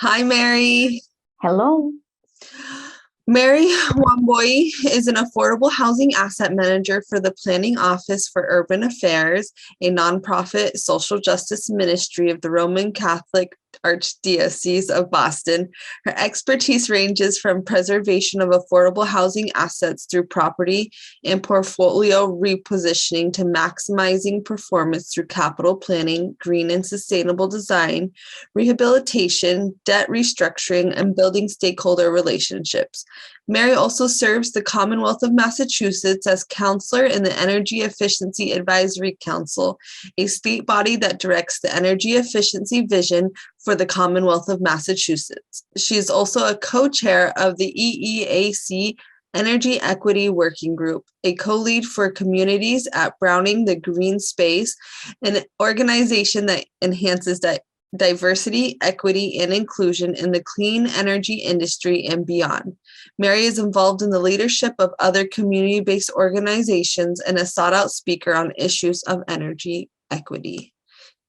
Hi, Mary. Hello. Mary Wambui is an affordable housing asset manager for the Planning Office for Urban Affairs, a nonprofit social justice ministry of the Roman Catholic Archdiocese of Boston. Her expertise ranges from preservation of affordable housing assets through property and portfolio repositioning to maximizing performance through capital planning, green and sustainable design, rehabilitation, debt restructuring, and building stakeholder relationships. Mary also serves the Commonwealth of Massachusetts as Councilor in the Energy Efficiency Advisory Council, a state body that directs the energy efficiency vision for the Commonwealth of Massachusetts. She is also a co-chair of the EEAC Energy Equity Working Group, a co-lead for communities at Browning the Green Space, an organization that enhances diversity, equity, and inclusion in the clean energy industry and beyond. Mary is involved in the leadership of other community-based organizations and a sought-out speaker on issues of energy equity.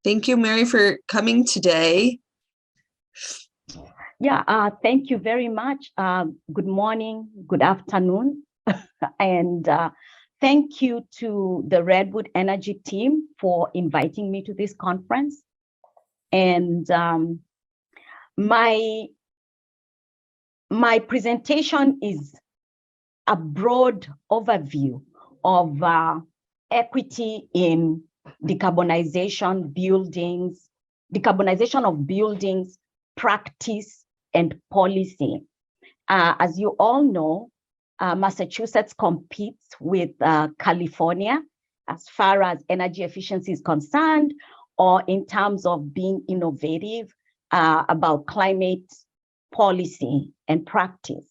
Thank you, Mary, for coming today. Yeah, thank you very much. Good morning, good afternoon, and thank you to the Redwood Energy team for inviting me to this conference. And my presentation is a broad overview of equity in decarbonization of buildings, practice, and policy. As you all know, Massachusetts competes with California as far as energy efficiency is concerned, or in terms of being innovative about climate policy and practice.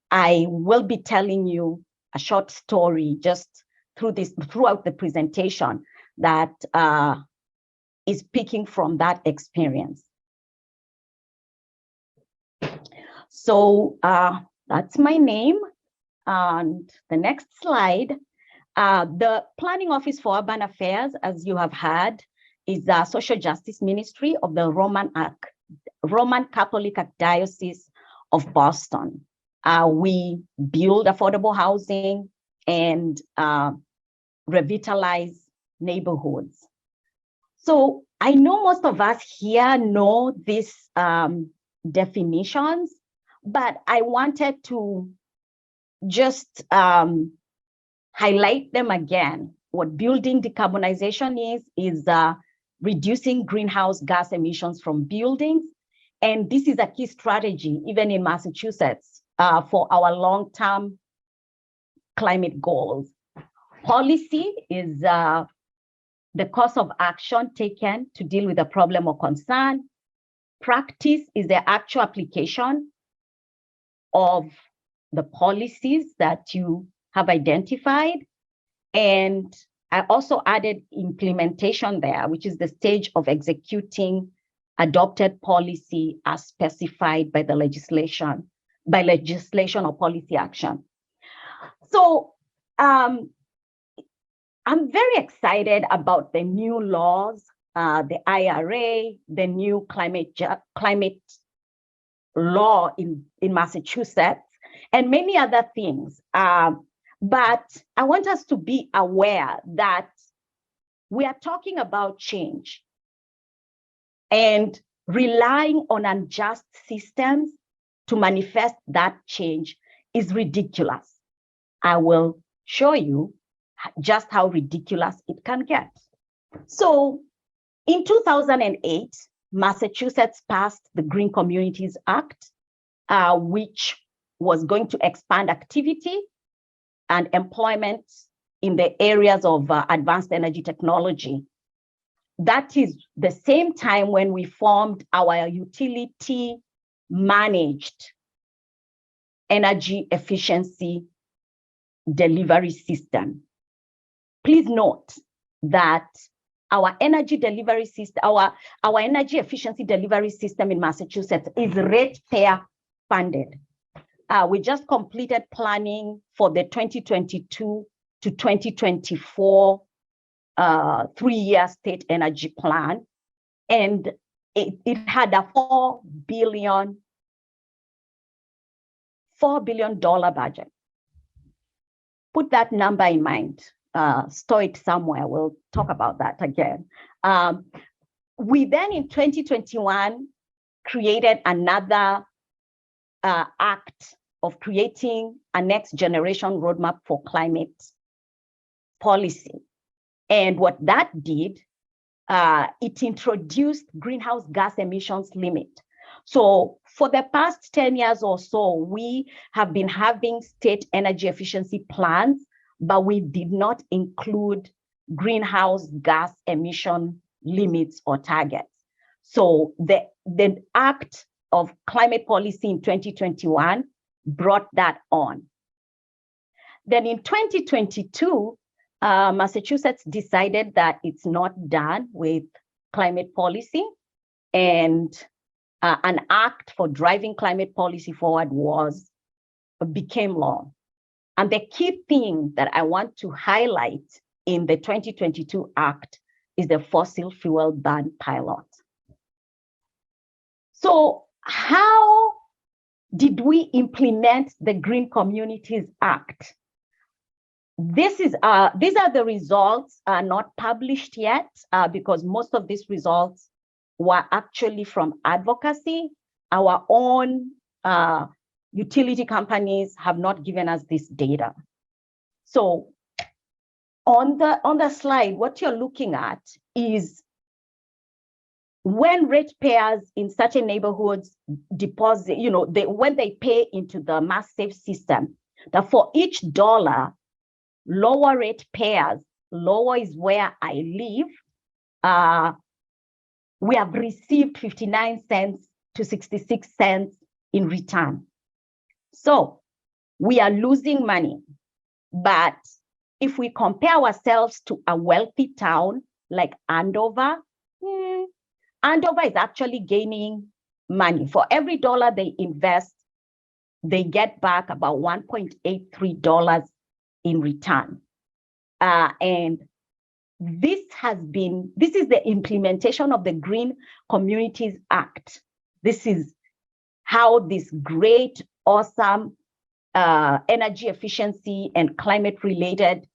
I will be telling you a short story just throughout the presentation that is picking from that experience. So that's my name. And the next slide, the Planning Office for Urban Affairs, as you have heard, is the social justice ministry of the Roman Catholic Archdiocese of Boston. We build affordable housing and revitalize neighborhoods. So I know most of us here know these definitions, but I wanted to just highlight them again. What building decarbonization is reducing greenhouse gas emissions from buildings. And this is a key strategy, even in Massachusetts, for our long-term climate goals. Policy is the course of action taken to deal with a problem or concern. Practice is the actual application of the policies that you have identified. And I also added implementation there, which is the stage of executing adopted policy as specified by the legislation or policy action. So I'm very excited about the new laws, the IRA, the new climate law in Massachusetts, and many other things. But I want us to be aware that we are talking about change, and relying on unjust systems to manifest that change is ridiculous. I will show you just how ridiculous it can get. So in 2008, Massachusetts passed the Green Communities Act, which was going to expand activity and employment in the areas of advanced energy technology. That is the same time when we formed our utility managed energy efficiency delivery system. Please note that our energy delivery system, our energy efficiency delivery system in Massachusetts is ratepayer funded. We just completed planning for the 2022 to 2024 3-year state energy plan. And it had a $4 billion budget. Put that number in mind, store it somewhere. We'll talk about that again. We then in 2021 created another act of creating a next generation roadmap for climate policy. And what that did, it introduced greenhouse gas emissions limit. So for the past 10 years or so, we have been having state energy efficiency plans, but we did not include greenhouse gas emission limits or targets. So the Act of Climate Policy in 2021 brought that on. Then in 2022, Massachusetts decided that it's not done with climate policy, and an act for driving climate policy forward became law. And the key thing that I want to highlight in the 2022 act is the fossil fuel ban pilot. So how did we implement the Green Communities Act? These are the results, not published yet, because most of these results were actually from advocacy. Our own utility companies have not given us this data. So on the slide, what you're looking at is when ratepayers in certain neighborhoods deposit, when they pay into the mass save system, that for each dollar, lower ratepayers, lower is where I live, we have received 59 cents to 66 cents in return. So we are losing money. But if we compare ourselves to a wealthy town like Andover, Andover is actually gaining money. For every dollar they invest, they get back about $1.83 in return. And this is the implementation of the Green Communities Act. This is how this great, awesome energy efficiency and climate-related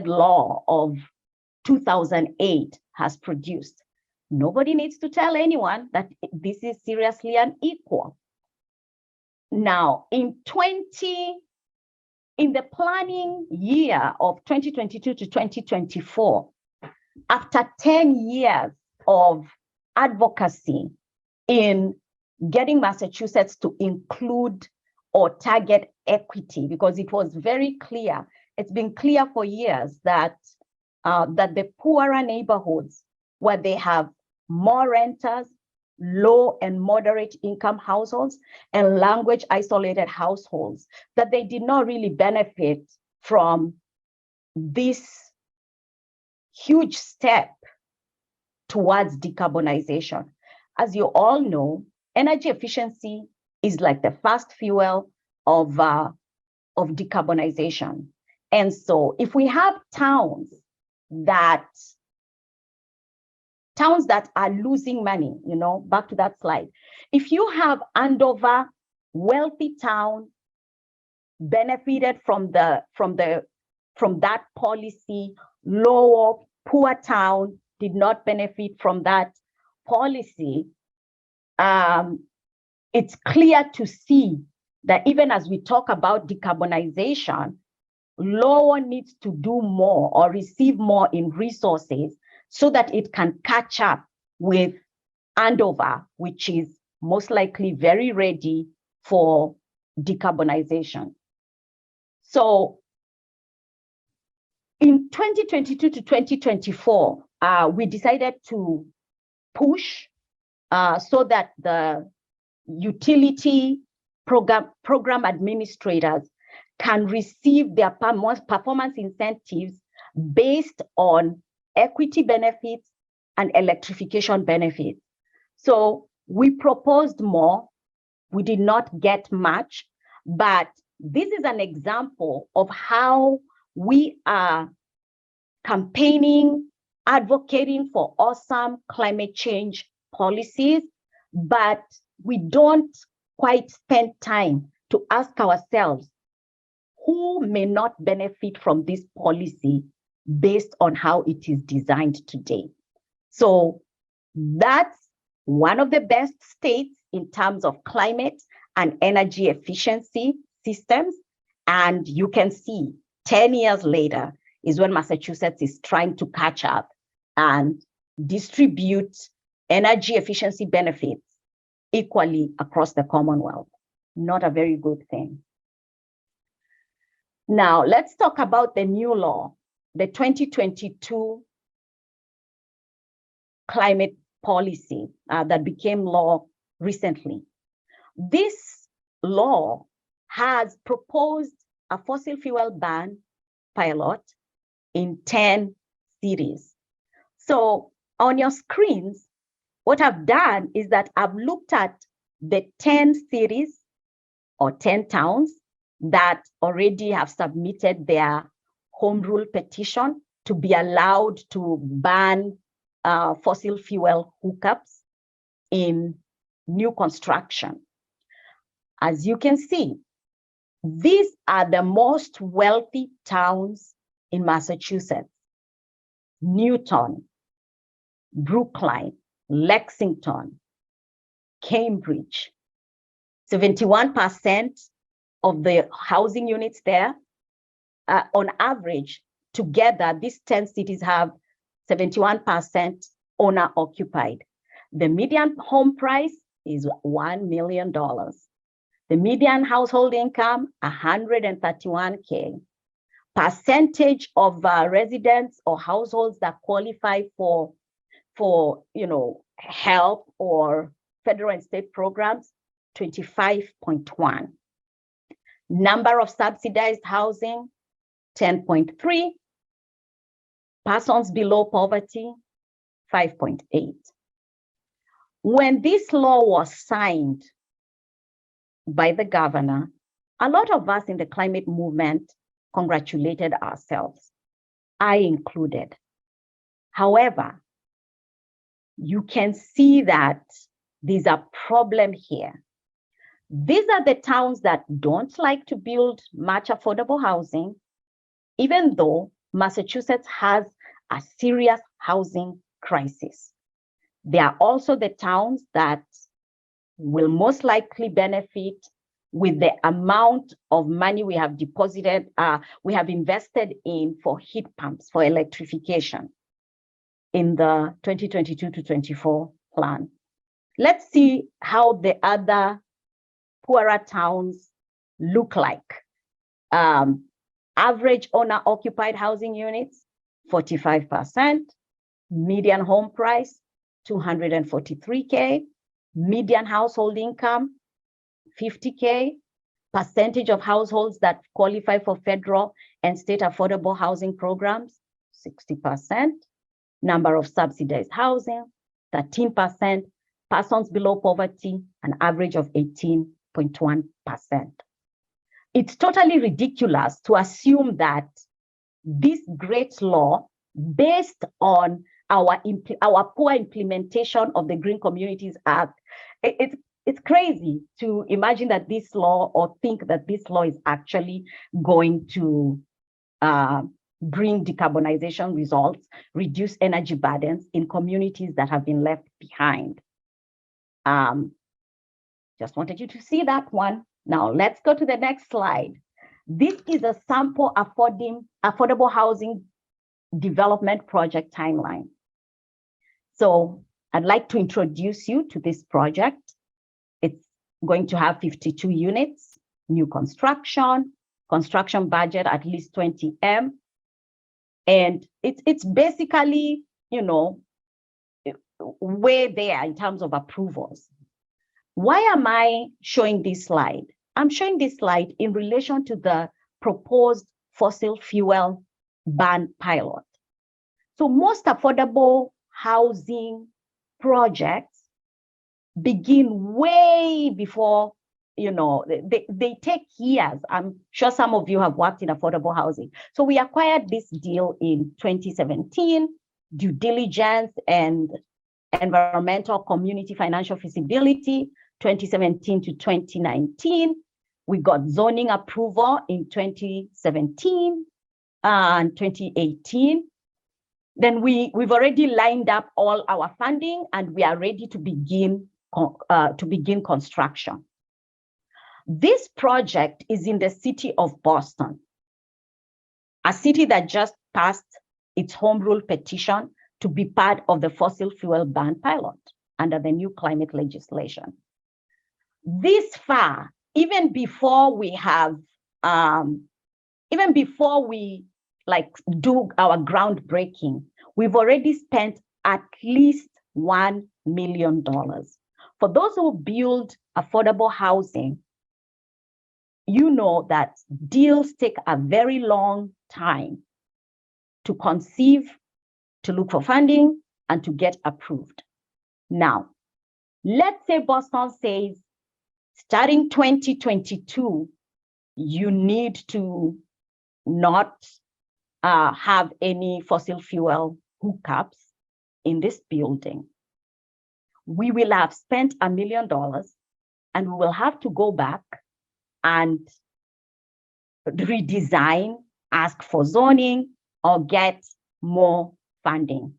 law of 2008 has produced. Nobody needs to tell anyone that this is seriously unequal. Now, in the planning year of 2022 to 2024, after 10 years of advocacy in getting Massachusetts to include or target equity, because it was very clear, it's been clear for years that the poorer neighborhoods where they have more renters, low and moderate income households, and language isolated households, that they did not really benefit from this huge step towards decarbonization. As you all know, energy efficiency is like the fast fuel of decarbonization. And so if we have towns that are losing money, back to that slide. If you have Andover, wealthy town, benefited from that policy, lower, poor town did not benefit from that policy, it's clear to see that even as we talk about decarbonization, lower needs to do more or receive more in resources so that it can catch up with Andover, which is most likely very ready for decarbonization. So in 2022 to 2024, we decided to push so that the utility program administrators can receive their performance incentives based on equity benefits and electrification benefits. So we proposed more. We did not get much, but this is an example of how we are campaigning advocating for awesome climate change policies, but we don't quite spend time to ask ourselves who may not benefit from this policy based on how it is designed today. So that's one of the best states in terms of climate and energy efficiency systems. And you can see 10 years later is when Massachusetts is trying to catch up and distribute energy efficiency benefits equally across the Commonwealth. Not a very good thing. Now, let's talk about the new law, the 2022 climate policy that became law recently. This law has proposed a fossil fuel ban pilot in 10 cities. So on your screens, what I've done is that I've looked at the 10 cities or 10 towns that already have submitted their home rule petition to be allowed to ban fossil fuel hookups in new construction. As you can see, these are the most wealthy towns in Massachusetts: Newton, Brookline, Lexington, Cambridge. 71% of the housing units there, on average, together, these 10 cities have 71% owner occupied. The median home price is $1 million. The median household income, $131K. Percentage of residents or households that qualify for help or federal and state programs, 25.1. Number of subsidized housing, 10.3. Persons below poverty, 5.8. When this law was signed by the governor, a lot of us in the climate movement congratulated ourselves, I included. However, you can see that there's a problem here. These are the towns that don't like to build much affordable housing, even though Massachusetts has a serious housing crisis. They are also the towns that will most likely benefit with the amount of money we have deposited, we have invested in for heat pumps, for electrification in the 2022 to 24 plan. Let's see how the other poorer towns look like. Average owner occupied housing units, 45%. Median home price, $243K. Median household income, $50K. Percentage of households that qualify for federal and state affordable housing programs, 60%. Number of subsidized housing, 13%. Persons below poverty, an average of 18.1%. It's totally ridiculous to assume that this great law, based on our poor implementation of the Green Communities Act, it's crazy to imagine that this law, or think that this law, is actually going to bring decarbonization results, reduce energy burdens in communities that have been left behind. Just wanted you to see that one. Now let's go to the next slide. This is a sample affordable housing development project timeline. So I'd like to introduce you to this project. It's going to have 52 units, new construction budget at least 20 M. And it's basically, way there in terms of approvals. Why am I showing this slide? I'm showing this slide in relation to the proposed fossil fuel ban pilot. So most affordable housing projects begin way before, they take years. I'm sure some of you have worked in affordable housing. So we acquired this deal in 2017. due diligence and environmental community financial feasibility, 2017 to 2019. We got zoning approval in 2017 and 2018. Then we've already lined up all our funding and we are ready to begin construction. This project is in the city of Boston, a city that just passed its home rule petition to be part of the fossil fuel ban pilot under the new climate legislation. This far, even before we do our groundbreaking, we've already spent at least $1 million. For those who build affordable housing, you know that deals take a very long time to conceive, to look for funding, and to get approved. Now, let's say Boston says, starting 2022, you need to not have any fossil fuel hookups in this building. We will have spent $1 million and we will have to go back and redesign, ask for zoning, or get more funding.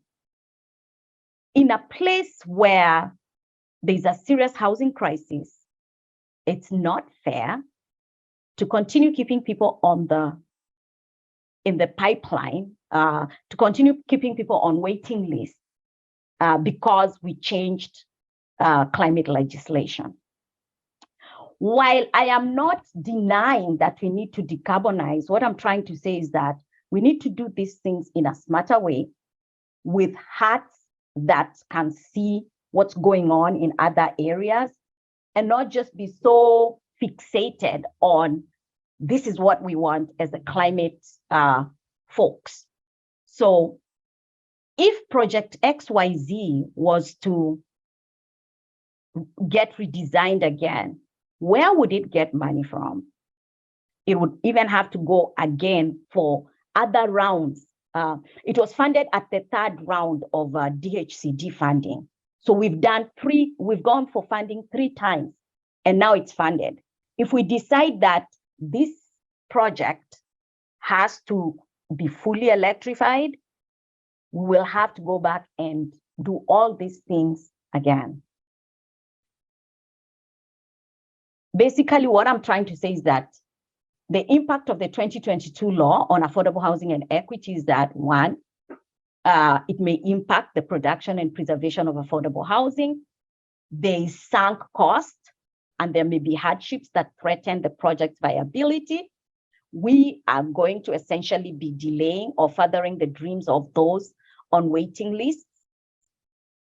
In a place where there's a serious housing crisis, it's not fair to continue keeping people in the pipeline, to continue keeping people on waiting lists because we changed climate legislation. While I am not denying that we need to decarbonize, what I'm trying to say is that we need to do these things in a smarter way with hearts that can see what's going on in other areas and not just be so fixated on this is what we want as a climate folks. So if Project XYZ was to get redesigned again, where would it get money from? It would even have to go again for other rounds. It was funded at the third round of DHCD funding. So we've gone for funding 3 times, and now it's funded. If we decide that this project has to be fully electrified, we will have to go back and do all these things again. Basically, what I'm trying to say is that the impact of the 2022 law on affordable housing and equity is that, one, it may impact the production and preservation of affordable housing. There is sunk cost, and there may be hardships that threaten the project's viability. We are going to essentially be delaying or furthering the dreams of those on waiting lists.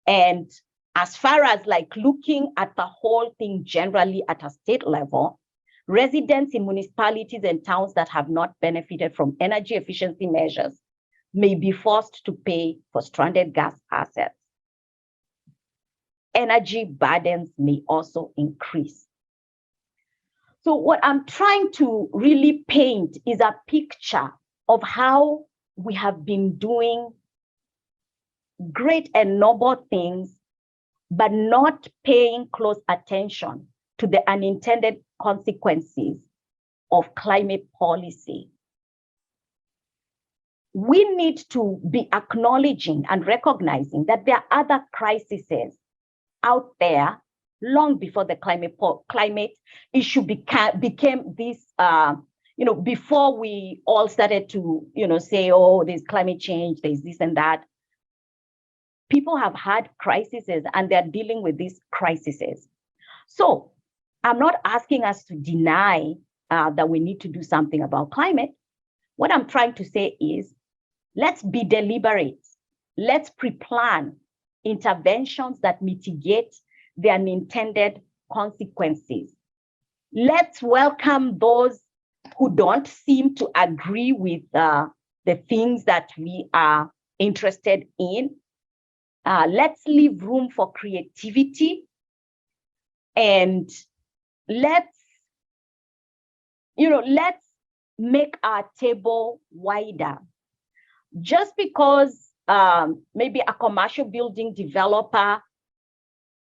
And as far as like looking at the whole thing generally at a state level, residents in municipalities and towns that have not benefited from energy efficiency measures may be forced to pay for stranded gas assets. Energy burdens may also increase. So what I'm trying to really paint is a picture of how we have been doing great and noble things, but not paying close attention to the unintended consequences of climate policy. We need to be acknowledging and recognizing that there are other crises out there long before the climate issue became this, before we all started to, say, oh, there's climate change, there's this and that. People have had crises and they're dealing with these crises. So I'm not asking us to deny that we need to do something about climate. What I'm trying to say is, let's be deliberate. Let's pre-plan interventions that mitigate the unintended consequences. Let's welcome those who don't seem to agree with the things that we are interested in. Let's leave room for creativity, and let's make our table wider. Just because maybe a commercial building developer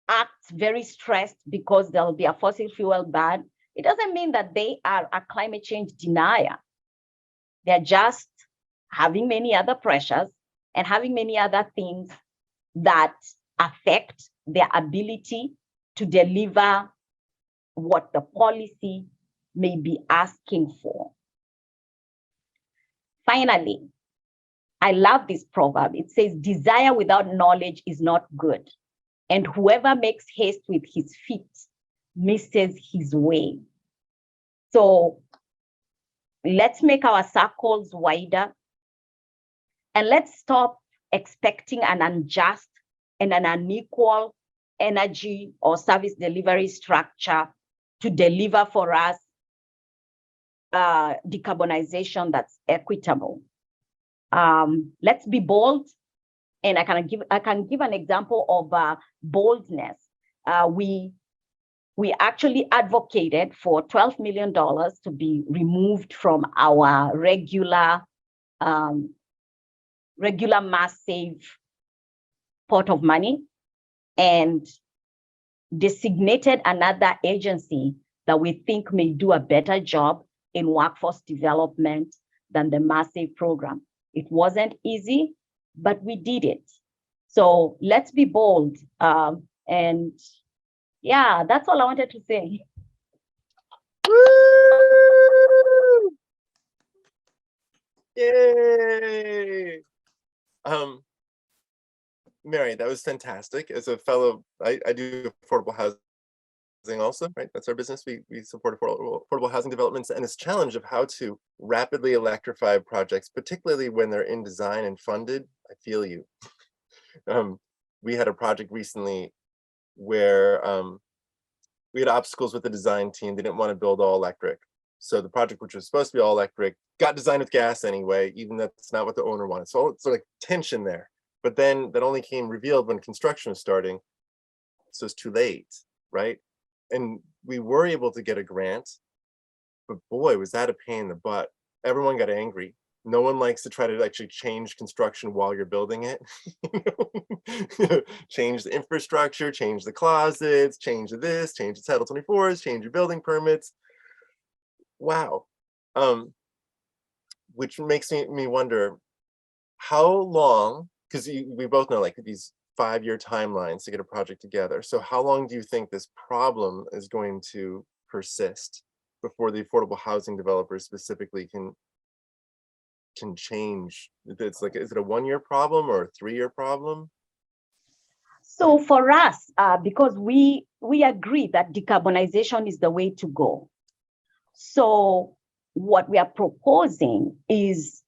acts very stressed because there'll be a fossil fuel ban, it doesn't mean that they are a climate change denier. They're just having many other pressures and having many other things that affect their ability to deliver what the policy may be asking for. Finally, I love this proverb. It says, desire without knowledge is not good, and whoever makes haste with his feet misses his way. So let's make our circles wider, and let's stop expecting an unjust and an unequal energy or service delivery structure to deliver for us decarbonization that's equitable. Let's be bold, and I can give an example of boldness. We actually advocated for $12 million to be removed from our regular massive pot of money, and designated another agency that we think may do a better job in workforce development than the massive program. It wasn't easy, but we did it. So let's be bold. And yeah, that's all I wanted to say. Woo! Yay! Mary, that was fantastic. As a fellow, I do affordable housing also, right? That's our business. We support affordable housing developments, and this challenge of how to rapidly electrify projects, particularly when they're in design and funded. I feel you. We had a project recently where we had obstacles with the design team. They didn't want to build all electric. So the project, which was supposed to be all electric, got designed with gas anyway, even though that's not what the owner wanted. So it's like tension there. But then that only came revealed when construction was starting. So it's too late, right? And we were able to get a grant, but boy, was that a pain in the butt. Everyone got angry. No one likes to try to actually change construction while you're building it. Change the infrastructure, change the closets, change this, change the Title 24s, change your building permits. Wow. Which makes me wonder how long, because we both know like these 5-year timelines to get a project together. So how long do you think this problem is going to persist before the affordable housing developers specifically can change? It's like, is it a 1-year problem or a 3-year problem? So for us, because we agree that decarbonization is the way to go. So what we are proposing is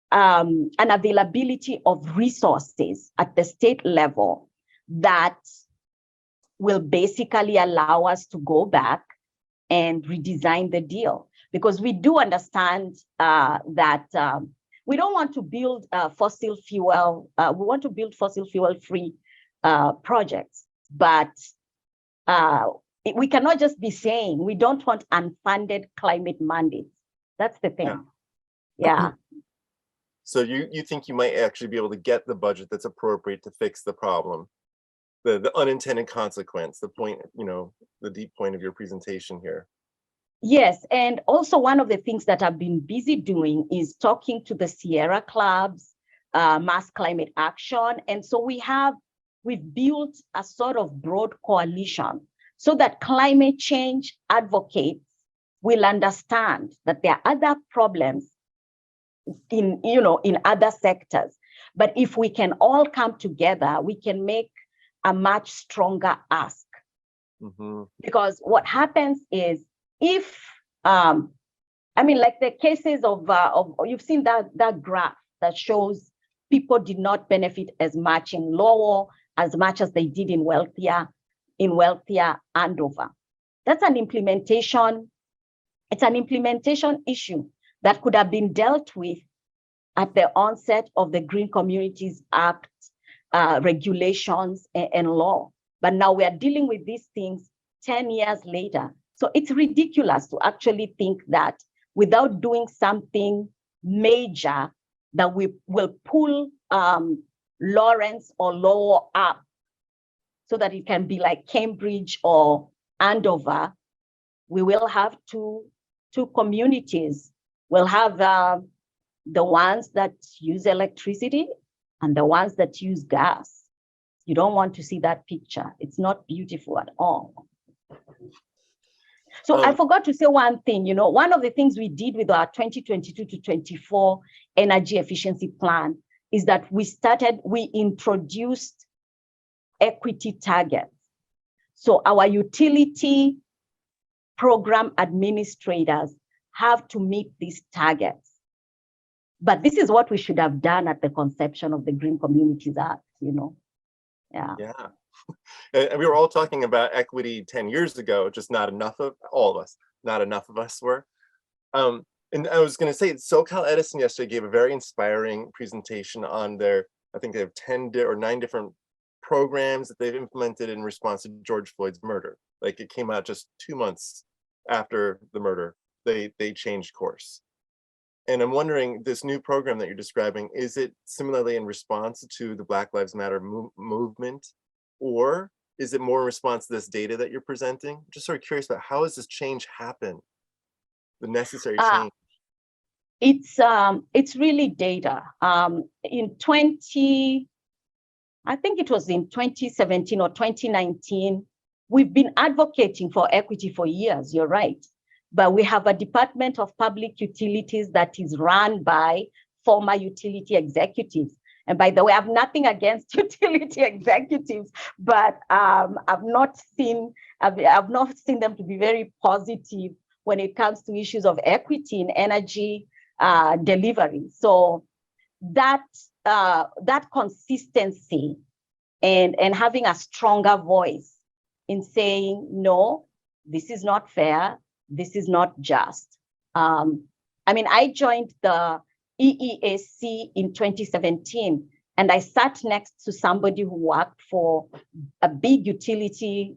an availability of resources at the state level that will basically allow us to go back and redesign the deal. Because we do understand that we don't want to build fossil fuel, we want to build fossil fuel free projects, but we cannot just be saying we don't want unfunded climate mandates. That's the thing. Yeah. So you think you might actually be able to get the budget that's appropriate to fix the problem, the unintended consequence, the point, the deep point of your presentation here. Yes, and also one of the things that I've been busy doing is talking to the Sierra clubs, Mass Climate Action. And so we've built a sort of broad coalition so that climate change advocates will understand that there are other problems in other sectors. But if we can all come together, we can make a much stronger ask. Mm-hmm. Because what happens is, if like the cases of you've seen that graph that shows people did not benefit as much in Lowell as much as they did in wealthier Andover. That's an implementation. It's an implementation issue that could have been dealt with at the onset of the Green Communities Act regulations and law. But now we are dealing with these things 10 years later. So it's ridiculous to actually think that without doing something major that we will pull Lawrence or Lowell up so that it can be like Cambridge or Andover. We will have two communities. We'll have the ones that use electricity and the ones that use gas. You don't want to see that picture. It's not beautiful at all. So I forgot to say one thing, one of the things we did with our 2022 to 24 energy efficiency plan is that we introduced equity targets. So our utility program administrators have to meet these targets. But this is what we should have done at the conception of the Green Communities Act, Yeah. Yeah. And we were all talking about equity 10 years ago, just not enough of not enough of us were. And I was going to say, SoCal Edison yesterday gave a very inspiring presentation on I think they have 10 or 9 different programs that they've implemented in response to George Floyd's murder. Like, it came out just 2 months after the murder, they changed course. And I'm wondering, this new program that you're describing, is it similarly in response to the Black Lives Matter movement, or is it more in response to this data that you're presenting? I'm just sort of curious about how has this change happened, the necessary change? It's really data. I think it was in 2017 or 2019, we've been advocating for equity for years, you're right. But we have a Department of Public Utilities that is run by former utility executives. And by the way, I have nothing against utility executives, but I've not seen them to be very positive when it comes to issues of equity in energy delivery. So that consistency and having a stronger voice in saying, no, this is not fair, this is not just. I joined the EEAC in 2017, and I sat next to somebody who worked for a big utility,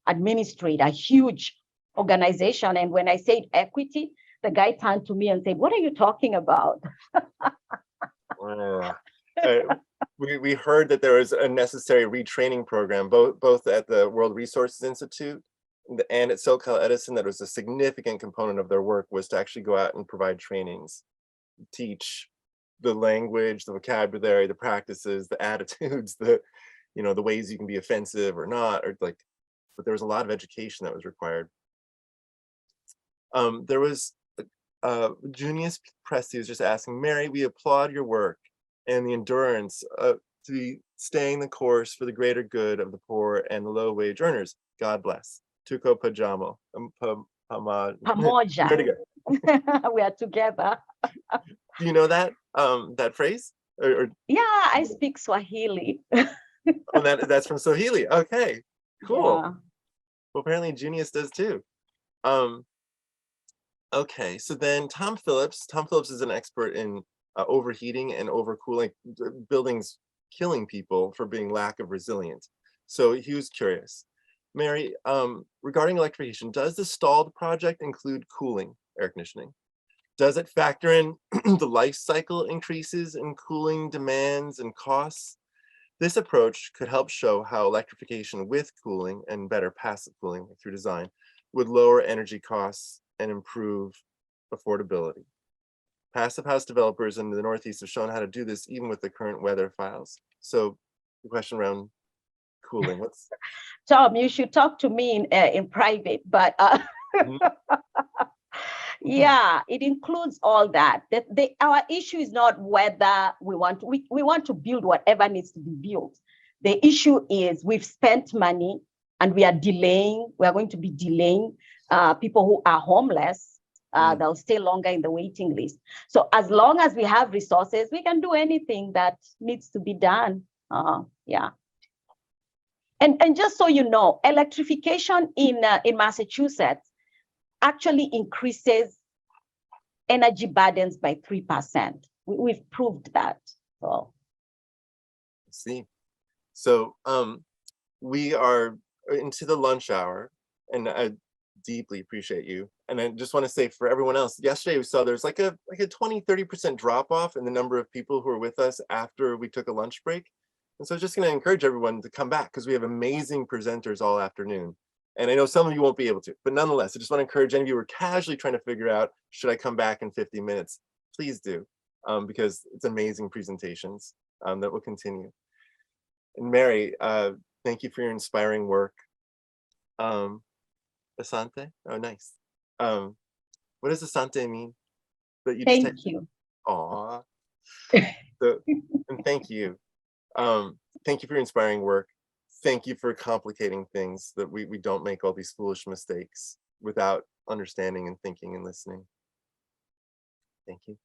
administrator, a huge organization. And when I said equity, the guy turned to me and said, "What are you talking about?" We heard that there was a necessary retraining program, both at the World Resources Institute and at SoCal Edison. That was a significant component of their work, was to actually go out and provide trainings, teach the language, the vocabulary, the practices, the attitudes, the ways you can be offensive or not, but there was a lot of education that was required. There was Junius Presti was just asking, Mary, we applaud your work and the endurance to be staying the course for the greater good of the poor and the low wage earners. God bless. Tuko Pajamo. Pamoja. We are together. Do you know that phrase? Yeah, I speak Swahili. Oh, that's from Swahili. Okay, cool. Yeah. Well, apparently Junius does too. Okay, so then Tom Phillips is an expert in overheating and overcooling, buildings killing people for being lack of resilience. So he was curious, Mary, regarding electrification, does the stalled project include cooling, air conditioning? Does it factor in the life cycle increases in cooling demands and costs? This approach could help show how electrification with cooling and better passive cooling through design would lower energy costs and improve affordability. Passive house developers in the Northeast have shown how to do this even with the current weather files. So the question around cooling, what's... Tom, you should talk to me in private, but yeah, it includes all that. Our issue is not whether we want to build whatever needs to be built. The issue is we've spent money and we are going to be delaying people who are homeless. They'll stay longer in the waiting list. So as long as we have resources, we can do anything that needs to be done. Yeah. And just so you know, electrification in Massachusetts actually increases energy burdens by 3%. We've proved that. So. I see. So we are into the lunch hour, and deeply appreciate you. And I just want to say for everyone else, yesterday we saw there's like a 20-30% drop off in the number of people who are with us after we took a lunch break. And so just going to encourage everyone to come back because we have amazing presenters all afternoon. And I know some of you won't be able to, but nonetheless, I just want to encourage any of you who are casually trying to figure out, should I come back in 50 minutes? Please do, because it's amazing presentations that will continue. And Mary, thank you for your inspiring work. Asante? Oh, nice. What does Asante mean? That you just Thank you. Aw. And thank you. Thank you for your inspiring work. Thank you for complicating things that we don't make all these foolish mistakes without understanding and thinking and listening. Thank you.